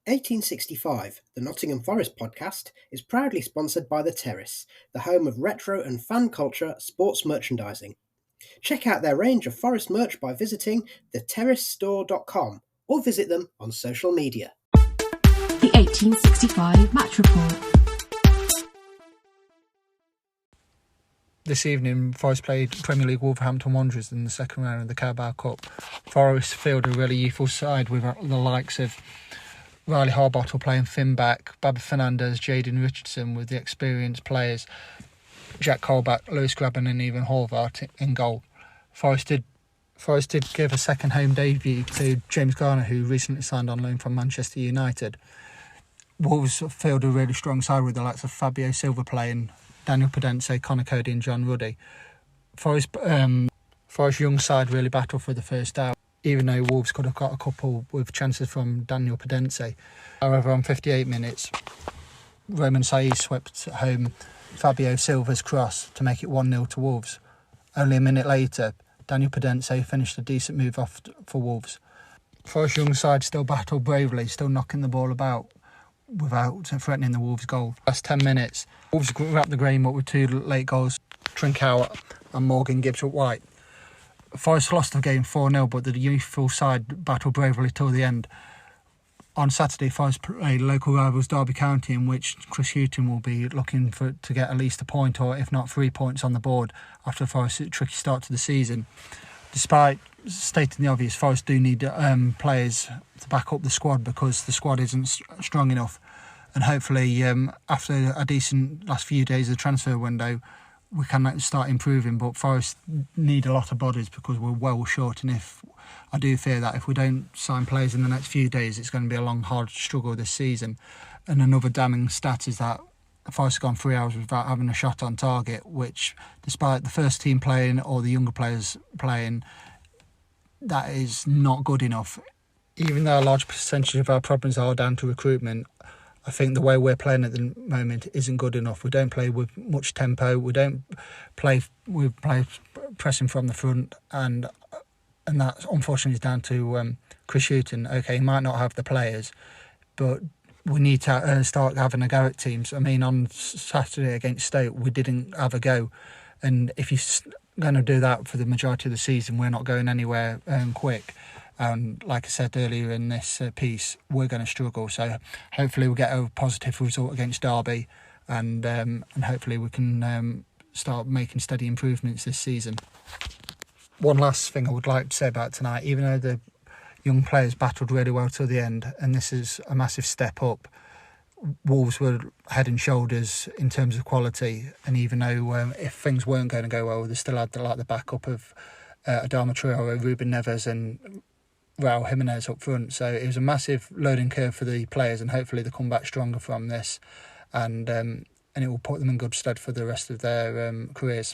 1865, the Nottingham Forest podcast, is proudly sponsored by The Terrace, the home of retro and fan culture sports merchandising. Check out their range of Forest merch by visiting theterracestore.com or visit them on social media. The 1865 Match Report. This evening, Forest played Premier League Wolverhampton Wanderers in the second round of the Carabao Cup. Forest fielded a really youthful side with the likes of Riley Harbottle playing Finn back, Baba Fernandez, Jayden Richardson with the experienced players, Jack Colback, Lewis Grabban and even Horvath in goal. Forest did give a second home debut to James Garner, who recently signed on loan from Manchester United. Wolves fielded a really strong side with the likes of Fabio Silva playing, Daniel Podence, Conor Cody and John Ruddy. Forest young side really battled for the first out, even though Wolves could have got a couple with chances from Daniel Podence. However, on 58 minutes, Roman Saïd swept home Fabio Silva's cross to make it 1-0 to Wolves. Only a minute later, Daniel Podence finished a decent move off for Wolves. Forest young side still battled bravely, still knocking the ball about without threatening the Wolves' goal. Last 10 minutes, Wolves wrapped the game up with two late goals, Trincao and Morgan Gibbs-White. Forest lost the game 4-0, but the youthful side battled bravely till the end. On Saturday, Forest played local rivals Derby County, in which Chris Hughton will be looking to get at least a point, or if not 3 points on the board after Forest's tricky start to the season. Despite stating the obvious, Forest do need players to back up the squad because the squad isn't strong enough. And hopefully, after a decent last few days of the transfer window, we can start improving. But Forest need a lot of bodies because we're well short. And I do fear that if we don't sign players in the next few days, it's going to be a long, hard struggle this season. And another damning stat is that Forest have gone 3 hours without having a shot on target, which, despite the first team playing or the younger players playing, that is not good enough. Even though a large percentage of our problems are down to recruitment, I think the way we're playing at the moment isn't good enough. We don't play with much tempo. We play pressing from the front, and that unfortunately is down to Chris Hughton. Okay, he might not have the players, but we need to start having a go at teams. I mean, on Saturday against Stoke, we didn't have a go. And if you're going to do that for the majority of the season, we're not going anywhere quick. And like I said earlier in this piece, we're going to struggle. So hopefully we'll get a positive result against Derby, and hopefully we can start making steady improvements this season. One last thing I would like to say about tonight, even though the young players battled really well till the end, and this is a massive step up, Wolves were head and shoulders in terms of quality. And even though if things weren't going to go well, they still had the backup of Adama Traore, Ruben Neves and Raul Jimenez up front. So it was a massive learning curve for the players, and hopefully they come back stronger from this, and it will put them in good stead for the rest of their careers.